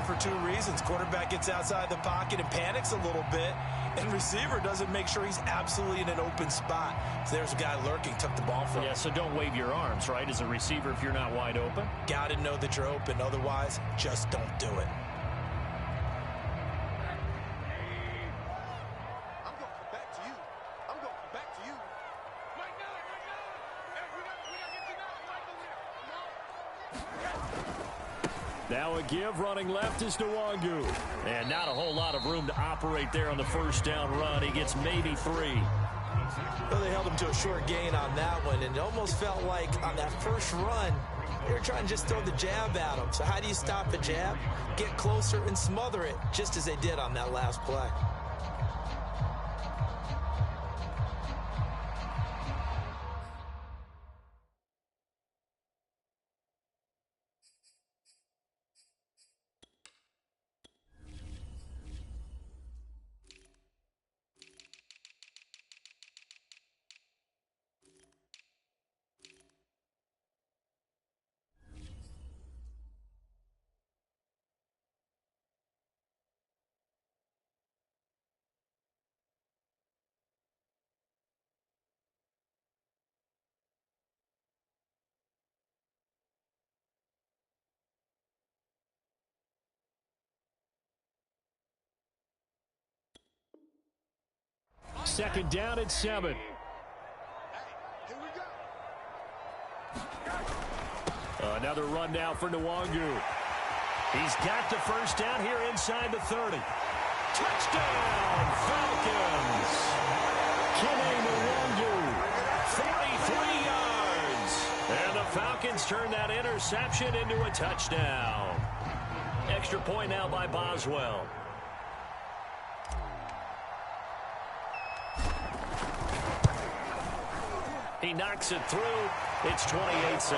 for two reasons. Quarterback gets outside the pocket and panics a little bit, and receiver doesn't make sure he's absolutely in an open spot. So there's a guy lurking, took the ball from him. Yeah, so don't wave your arms, right, as a receiver if you're not wide open. Got to know that you're open. Otherwise, just don't do it. Now a give, running left is Nwangu. And not a whole lot of room to operate there on the first down run. He gets maybe 3. Well, they held him to a short gain on that one, and it almost felt like on that first run, they were trying to just throw the jab at him. So how do you stop a jab? Get closer and smother it, just as they did on that last play. Second down at 7. Another run now for Nwangu. He's got the first down here inside the 30. Touchdown, Falcons! Kene Nwangu, 43 yards. And the Falcons turn that interception into a touchdown. Extra point now by Boswell. He knocks it through. It's 28-7.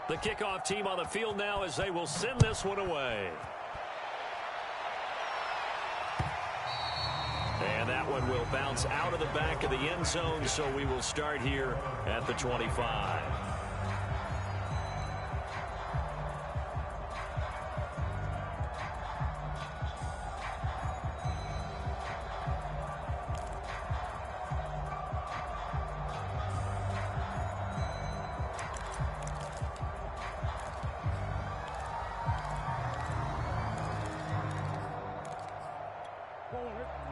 The kickoff team on the field now as they will send this one away. And that one will bounce out of the back of the end zone, so we will start here at the 25.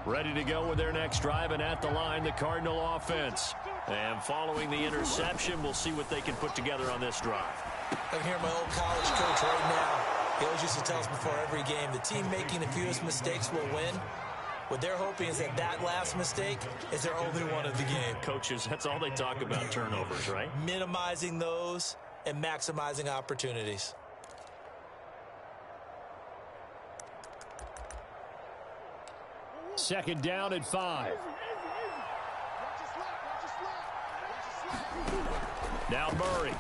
Ready to go with their next drive, and at the line, the Cardinal offense. And following the interception, we'll see what they can put together on this drive. I can hear my old college coach right now. He always used to tell us before every game, the team making the fewest mistakes will win. What they're hoping is that that last mistake is their only one of the game. Coaches, that's all they talk about, turnovers, right? Minimizing those and maximizing opportunities. Second down at 5. Now Murray.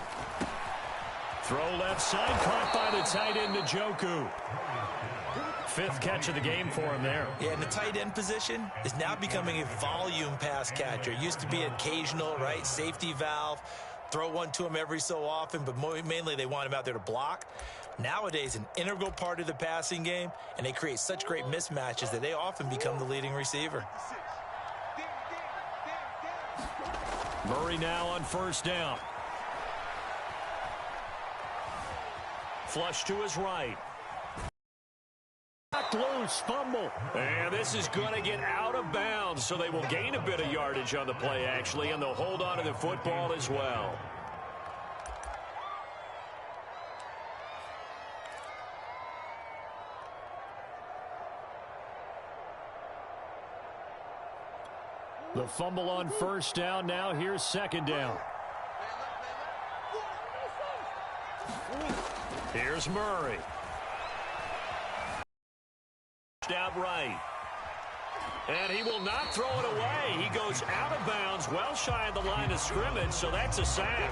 Throw left side, caught by the tight end Njoku. 5th catch of the game for him there. Yeah, and the tight end position is now becoming a volume pass catcher. It used to be an occasional, right, safety valve. Throw one to him every so often, but mainly they want him out there to block. Nowadays, an integral part of the passing game, and they create such great mismatches that they often become the leading receiver. Murray now on first down. Flush to his right. Knocked loose, fumble. And this is going to get out of bounds, so they will gain a bit of yardage on the play, actually, and they'll hold on to the football as well. The fumble on first down. Now here's second down. Here's Murray. Out right. And he will not throw it away. He goes out of bounds, well shy of the line of scrimmage, so that's a sack.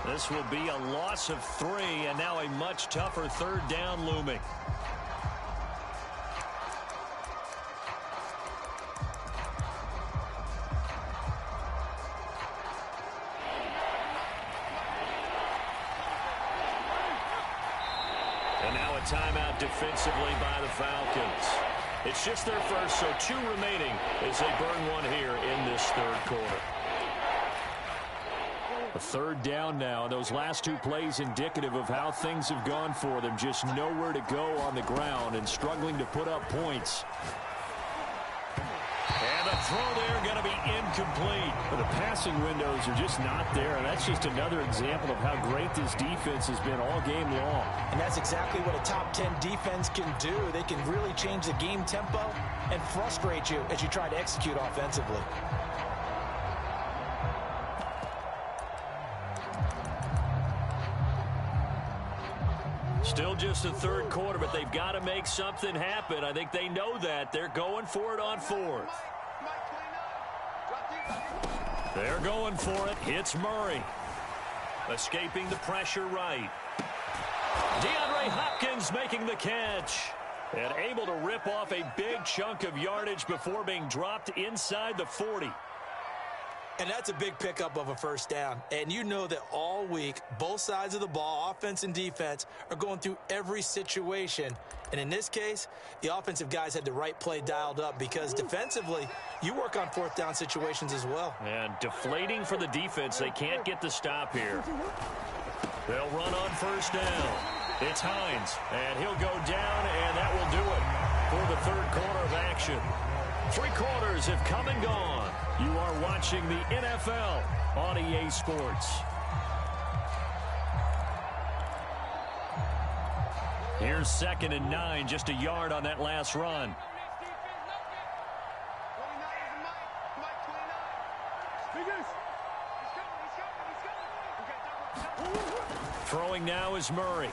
This will be a loss of 3, and now a much tougher third down looming. And now a timeout defensively by the Falcons. It's just their first, so 2 remaining as they burn one here in this third quarter. A third down now, and those last 2 plays indicative of how things have gone for them. Just nowhere to go on the ground and struggling to put up points. And the throw there going to be incomplete. But the passing windows are just not there, and that's just another example of how great this defense has been all game long. And that's exactly what a top 10 defense can do. They can really change the game tempo and frustrate you as you try to execute offensively. Still just the third quarter, but they've got to make something happen. I think they know that. They're going for it on 4th. They're going for it. Hits Murray. Escaping the pressure right. DeAndre Hopkins making the catch. And able to rip off a big chunk of yardage before being dropped inside the 40. And that's a big pickup of a first down. And you know that all week, both sides of the ball, offense and defense, are going through every situation. And in this case, the offensive guys had the right play dialed up because defensively, you work on 4th down situations as well. And deflating for the defense. They can't get the stop here. They'll run on first down. It's Hines, and he'll go down, and that will do it for the third quarter of action. 3 quarters have come and gone. You are watching the NFL on EA Sports. Here's 2nd and 9, just a yard on that last run. Throwing now is Murray.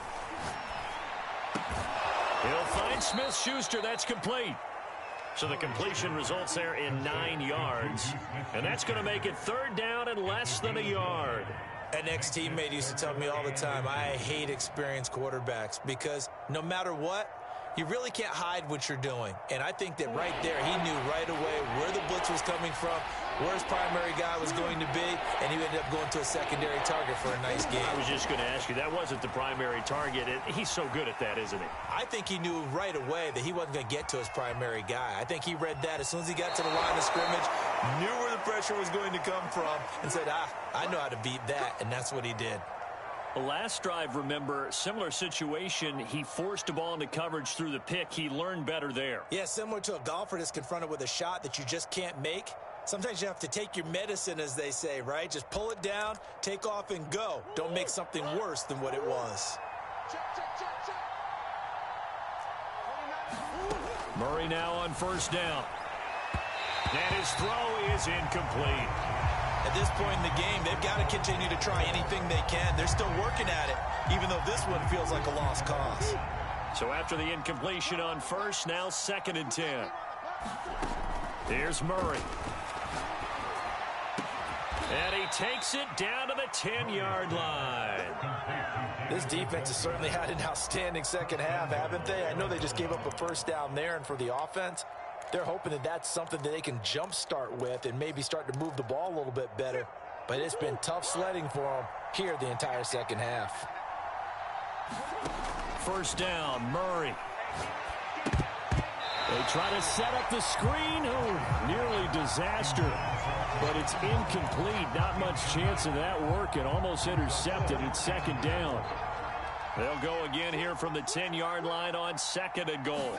He'll find Smith-Schuster. That's complete. So the completion results there in 9 yards. And that's going to make it 3rd down and less than a yard. An ex-teammate used to tell me all the time, I hate experienced quarterbacks because no matter what, you really can't hide what you're doing. And I think that right there, he knew right away where the blitz was coming from, where his primary guy was going to be, and he ended up going to a secondary target for a nice game. I was just going to ask you, that wasn't the primary target. He's so good at that, isn't he? I think he knew right away that he wasn't going to get to his primary guy. I think he read that as soon as he got to the line of scrimmage, knew where the pressure was going to come from, and said, I know how to beat that, and that's what he did. The last drive, remember, similar situation. He forced a ball into coverage through the pick. He learned better there. Yeah, similar to a golfer that's confronted with a shot that you just can't make. Sometimes you have to take your medicine, as they say, right? Just pull it down, take off, and go. Don't make something worse than what it was. Murray now on first down. And his throw is incomplete. At this point in the game, they've got to continue to try anything they can. They're still working at it, even though this one feels like a lost cause. So after the incompletion on first, now 2nd and 10. Here's Murray. And he takes it down to the 10-yard line. This defense has certainly had an outstanding second half, haven't they? I know they just gave up a first down there, and for the offense, they're hoping that that's something that they can jumpstart with and maybe start to move the ball a little bit better. But it's been tough sledding for them here the entire second half. First down, Murray. They try to set up the screen. Oh, nearly disaster. But it's incomplete. Not much chance of that working. Almost intercepted. It's 2nd down. They'll go again here from the 10-yard line on 2nd and goal.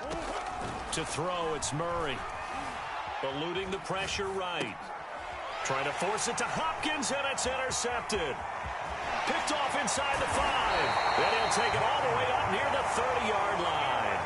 To throw, it's Murray. Eluding the pressure right. Trying to force it to Hopkins, and it's intercepted. Picked off inside the 5. Then he'll take it all the way up near the 30-yard line.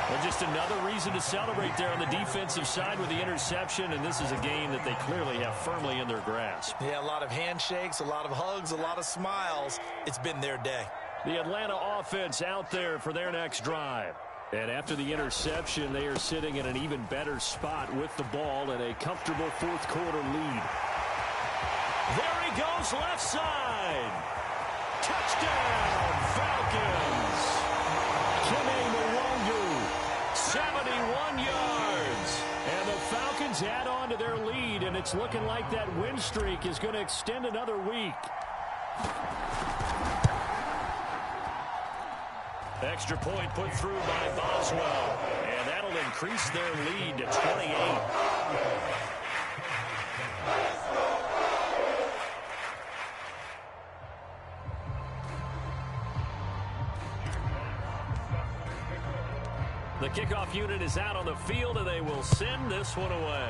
Well, just another reason to celebrate there on the defensive side with the interception, and this is a game that they clearly have firmly in their grasp. Yeah, a lot of handshakes, a lot of hugs, a lot of smiles. It's been their day. The Atlanta offense out there for their next drive. And after the interception, they are sitting in an even better spot with the ball and a comfortable fourth quarter lead. There he goes, left side. Touchdown, Falcons. Kene Mwangu, 71 yards. And the Falcons add on to their lead, and it's looking like that win streak is going to extend another week. Extra point put through by Boswell, and that'll increase their lead to 28. The kickoff unit is out on the field, and they will send this one away.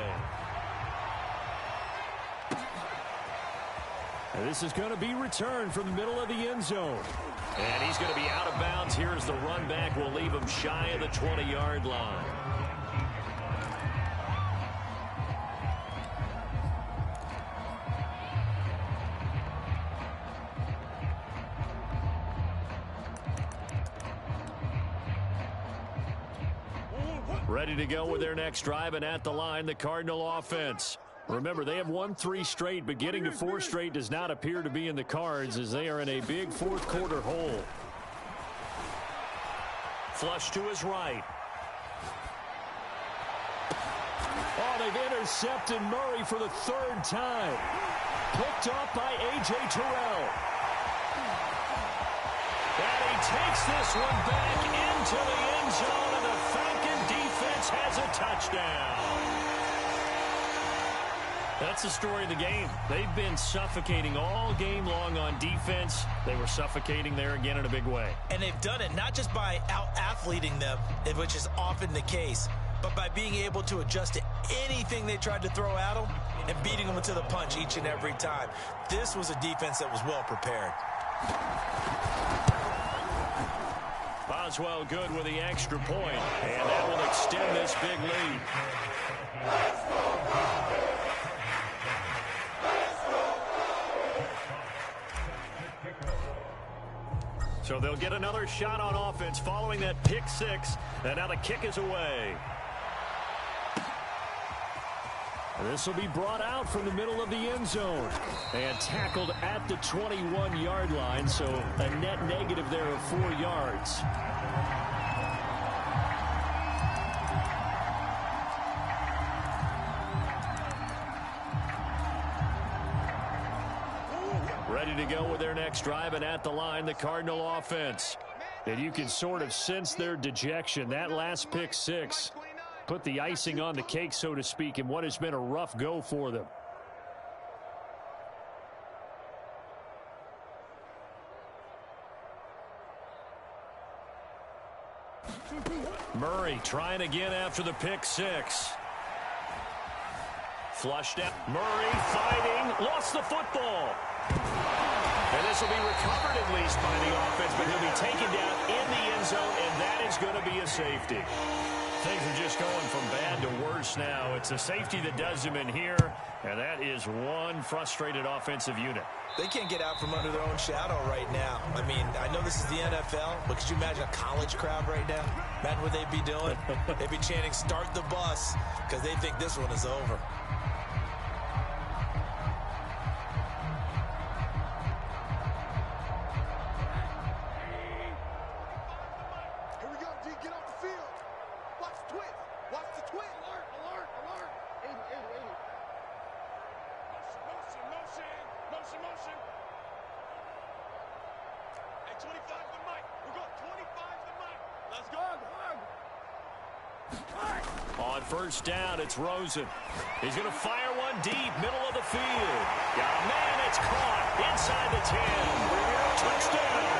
And this is going to be returned from the middle of the end zone. And he's going to be out of bounds here as the run back will leave him shy of the 20-yard line. Ready to go with their next drive, and at the line, the Cardinal offense. Remember, they have won 3 straight, but getting to 4 straight does not appear to be in the cards as they are in a big fourth quarter hole. Flush to his right. Oh, they've intercepted Murray for the 3rd time. Picked off by A.J. Terrell. And he takes this one back into the end zone, and the Falcon defense has a touchdown. That's the story of the game. They've been suffocating all game long on defense. They were suffocating there again in a big way. And they've done it not just by out-athleting them, which is often the case, but by being able to adjust to anything they tried to throw at them and beating them to the punch each and every time. This was a defense that was well prepared. Boswell good with the extra point, and that will extend this big lead. So they'll get another shot on offense following that pick 6, and now the kick is away. This will be brought out from the middle of the end zone and tackled at the 21-yard line, so a net negative there of 4 yards. Ready to go with their next drive, and at the line, the Cardinal offense. And you can sort of sense their dejection. That last pick 6 put the icing on the cake, so to speak, in what has been a rough go for them. Murray trying again after the pick 6. Flushed out. Murray fighting. Lost the football. And this will be recovered at least by the offense, but he'll be taken down in the end zone, and that is going to be a safety. Things are just going from bad to worse now. It's a safety that does him in here, and that is one frustrated offensive unit. They can't get out from under their own shadow right now. I mean, I know this is the NFL, but could you imagine a college crowd right now? Imagine what they'd be doing. They'd be chanting, "Start the bus," because they think this one is over. On first down, it's Rosen. He's going to fire one deep, middle of the field. Got a man, it's caught inside the 10. Touchdown.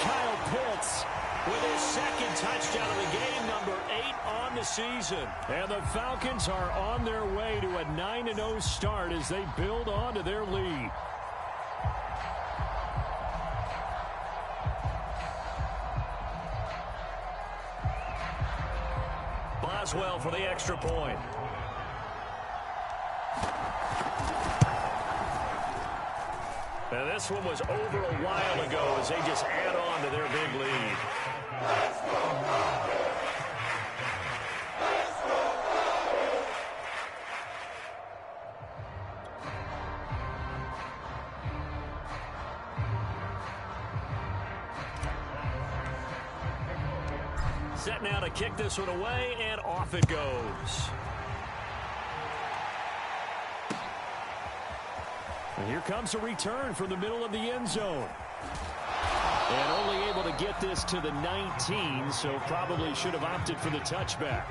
Kyle Pitts with his 2nd touchdown of the game, number 8 on the season. And the Falcons are on their way to a 9-0 start as they build on to their lead. Boswell for the extra point. And this one was over a while ago as they just add on to their big lead. Set now to kick this one away, and off it goes. And here comes a return from the middle of the end zone. And only able to get this to the 19, so probably should have opted for the touchback.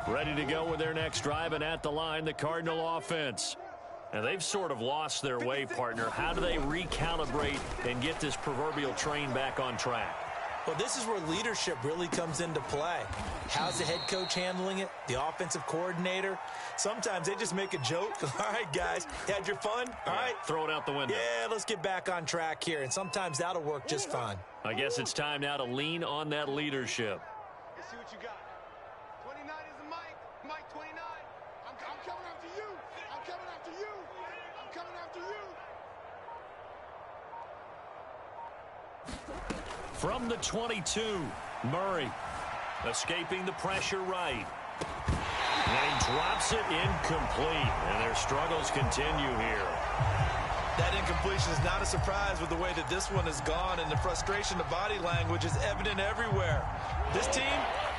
Ready to go with their next drive, and at the line, the Cardinal offense. And they've sort of lost their way, partner. How do they recalibrate and get this proverbial train back on track? Well, this is where leadership really comes into play. How's the head coach handling it? The offensive coordinator? Sometimes they just make a joke. All right, guys, had your fun? All right. Throw it out the window. Yeah, let's get back on track here. And sometimes that'll work just fine. I guess it's time now to lean on that leadership. Let's see what you got. 29 is the Mike. Mike 29. I'm coming after you. I'm coming after you. I'm coming after you. From the 22, Murray escaping the pressure right. And he drops it incomplete. And their struggles continue here. That incompletion is not a surprise with the way that this one has gone, and the frustration, the body language is evident everywhere. This team,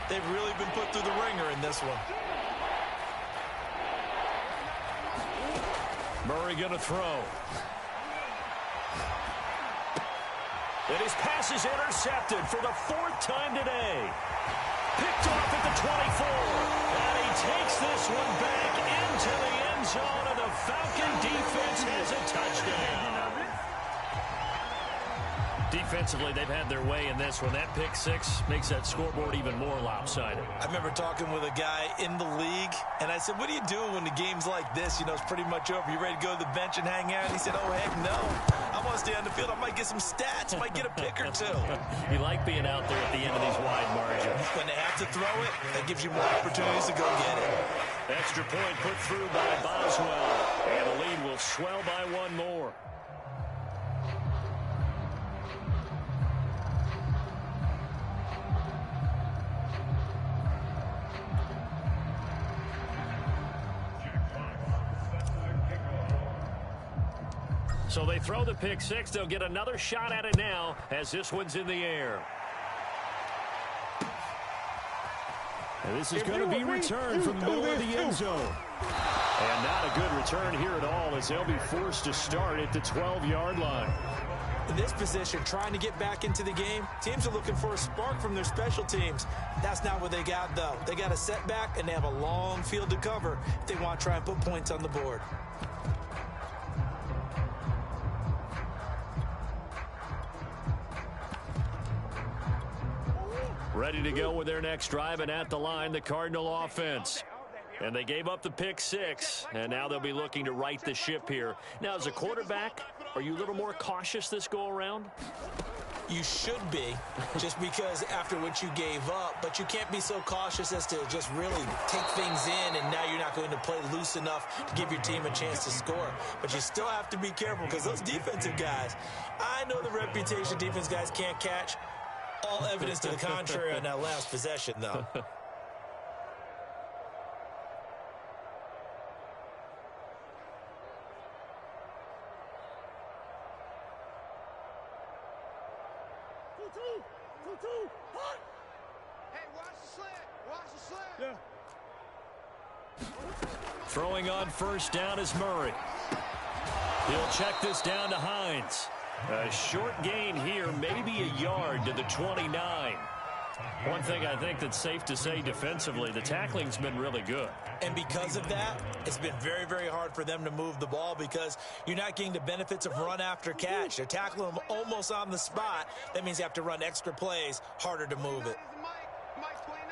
they've really been put through the ringer in this one. Murray going to throw. And his pass is intercepted for the 4th time today. Picked off at the 24. And he takes this one back into the end zone, and the Falcon defense has a touchdown. Defensively, they've had their way in this one. That pick six makes that scoreboard even more lopsided. I remember talking with a guy in the league, and I said, what do you do when the game's like this? You know, it's pretty much over. You ready to go to the bench and hang out? And he said, oh, heck no. I want to stay on the field. I might get some stats. I might get a pick or two. You like being out there at the end of these wide margins. When they have to throw it, that gives you more opportunities to go get it. Extra point put through by Boswell. And the lead will swell by one more. So they throw the pick six. They'll get another shot at it now as this one's in the air. And this is going to be returned from the middle of the end zone. And not a good return here at all, as they'll be forced to start at the 12-yard line. In this position, trying to get back into the game, teams are looking for a spark from their special teams. That's not what they got, though. They got a setback, and they have a long field to cover if they want to try and put points on the board. Ready to go with their next drive, and at the line, the Cardinal offense. And they gave up the pick six, and now they'll be looking to right the ship here. Now, as a quarterback, are you a little more cautious this go-around? You should be, just because after what you gave up, but you can't be so cautious as to just really take things in, and now you're not going to play loose enough to give your team a chance to score. But you still have to be careful, because those defensive guys, I know the reputation defense guys can't catch. All evidence to the contrary on that last possession, though. Hey, watch the slant. Watch the slant. Yeah. Throwing on first down is Murray. He'll check this down to Hines. A short gain here, maybe a yard to the 29. One thing I think that's safe to say defensively, the tackling's been really good. And because of that, it's been very, very hard for them to move the ball because you're not getting the benefits of run after catch. They're tackling them almost on the spot. That means you have to run extra plays, harder to move it. Mike 29.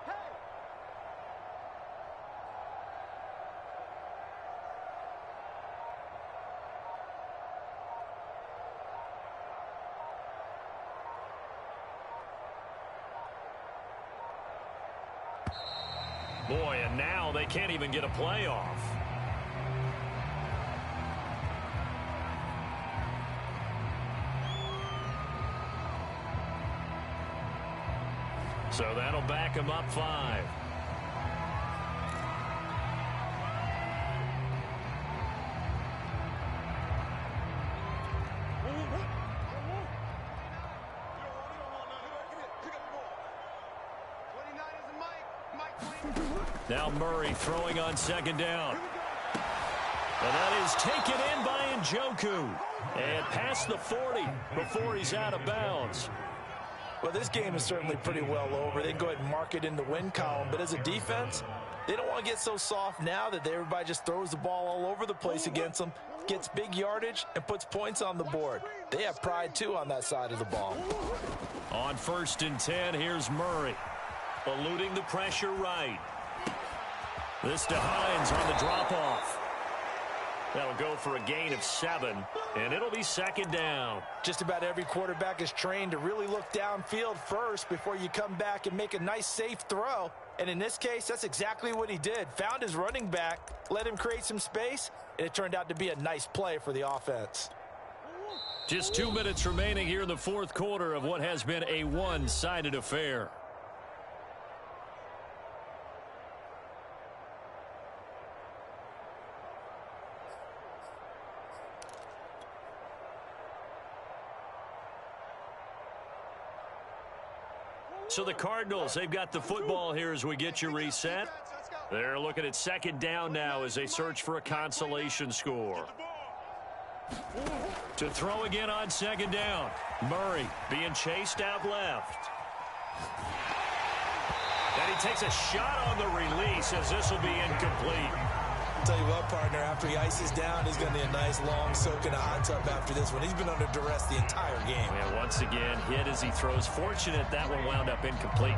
Hey. Boy, and now they can't even get a playoff. So that'll back him up 5. Now Murray throwing on second down. And that is taken in by Njoku. And past the 40 before he's out of bounds. Well, this game is certainly pretty well over. They can go ahead and mark it in the win column. But as a defense, they don't want to get so soft now that everybody just throws the ball all over the place against them, gets big yardage, and puts points on the board. They have pride, too, on that side of the ball. On 1st and 10, here's Murray. Eluding the pressure right. This to Hines on the drop-off. That'll go for a gain of 7, and it'll be second down. Just about every quarterback is trained to really look downfield first before you come back and make a nice, safe throw. And in this case, that's exactly what he did. Found his running back, let him create some space, and it turned out to be a nice play for the offense. Just 2 minutes remaining here in the 4th quarter of what has been a one-sided affair. So the Cardinals, they've got the football here as we get you reset. They're looking at second down now as they search for a consolation score. To throw again on second down. Murray being chased out left. And he takes a shot on the release as this will be incomplete. Tell you what, partner, after he ices down, he's going to need a nice long soak in a hot tub after this one. He's been under duress the entire game. And once again, hit as he throws. Fortunate that one wound up incomplete.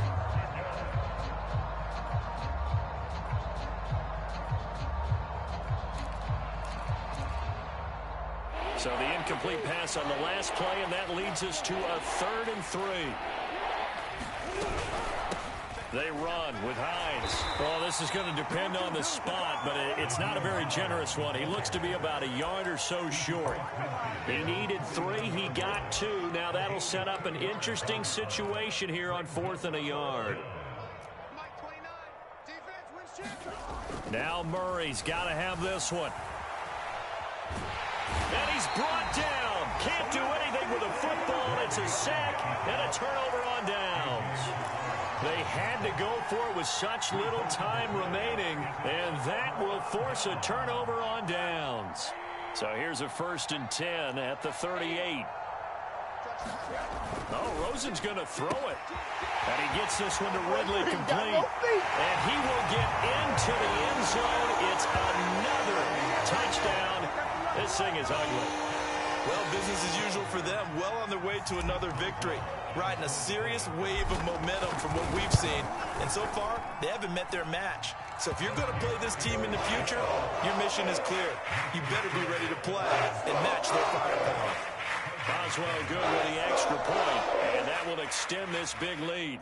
So the incomplete pass on the last play, and that leads us to a 3rd and 3. They run with Hines. Well, this is going to depend on the spot, but it's not a very generous one. He looks to be about a yard or so short. He needed 3. He got 2. Now that'll set up an interesting situation here on 4th and a yard. Now Murray's got to have this one. And he's brought down. Can't do anything with a football. It's a sack and a turnover on downs. They had to go for it with such little time remaining, and that will force a turnover on downs. So here's a 1st and 10 at the 38. Oh, Rosen's going to throw it. And he gets this one to Ridley complete. And he will get into the end zone. It's another touchdown. This thing is ugly. Well, business as usual for them. Well on their way to another victory. Riding a serious wave of momentum from what we've seen. And so far, they haven't met their match. So if you're going to play this team in the future, your mission is clear. You better be ready to play and match their firepower. Boswell good with the extra point, and that will extend this big lead.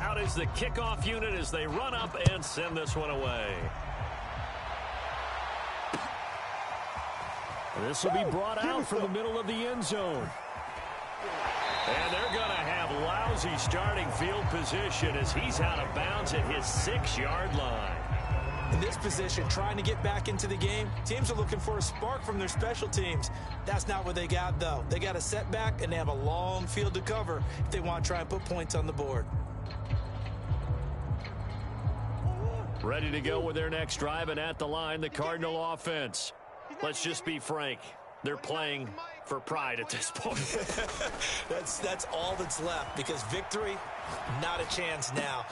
Out is the kickoff unit as they run up and send this one away. This will be brought out from the middle of the end zone. And they're going to have lousy starting field position as he's out of bounds at his 6-yard line. In this position, trying to get back into the game, teams are looking for a spark from their special teams. That's not what they got, though. They got a setback, and they have a long field to cover if they want to try and put points on the board. Ready to go with their next drive, and at the line, the Cardinal offense. Let's just be frank. They're playing for pride at this point. That's all that's left, because victory, not a chance now.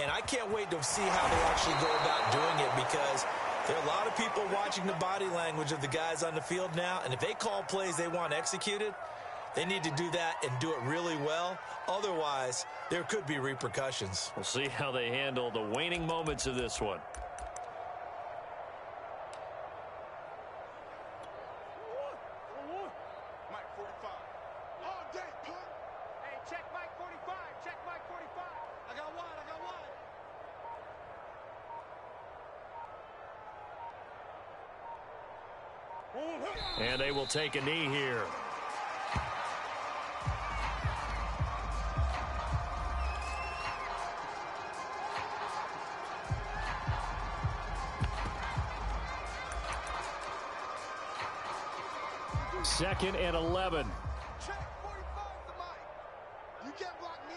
And I can't wait to see how they actually go about doing it, because there are a lot of people watching the body language of the guys on the field now, and if they call plays they want executed, They need to do that and do it really well. Otherwise, there could be repercussions. We'll see how they handle the waning moments of this one. Mike 45. All day, punk. Hey, check Mike 45. Check Mike 45. I got one. I got one. And they will take a knee here. Second and 11. Check 45 to Mike. You can't block me.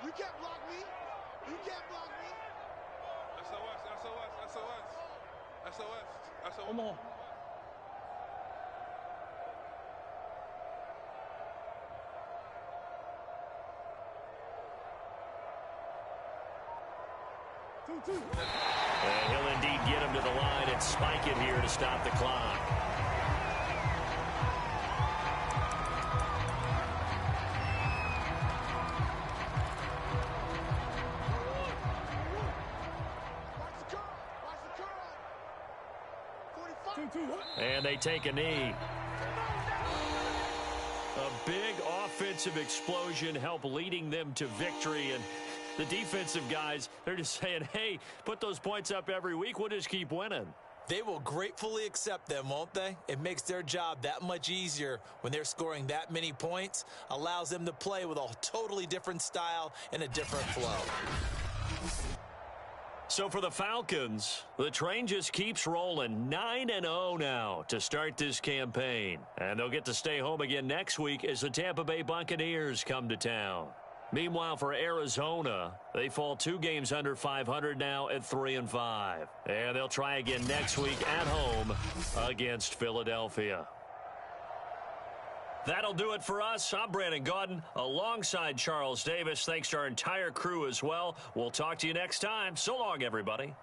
You can't block me. You can't block me. SOS, SOS, SOS. SOS, SOS. Come on. And he'll indeed get him to the line and spike it here to stop the clock. And they take a knee. A big offensive explosion helped leading them to victory. And the defensive guys, they're just saying, hey, put those points up every week. We'll just keep winning. They will gratefully accept them, won't they? It makes their job that much easier when they're scoring that many points. Allows them to play with a totally different style and a different flow. So for the Falcons, the train just keeps rolling. 9-0 now to start this campaign. And they'll get to stay home again next week as the Tampa Bay Buccaneers come to town. Meanwhile, for Arizona, they fall 2 games under 500 now at 3-5. And they'll try again next week at home against Philadelphia. That'll do it for us. I'm Brandon Gaudin alongside Charles Davis. Thanks to our entire crew as well. We'll talk to you next time. So long, everybody.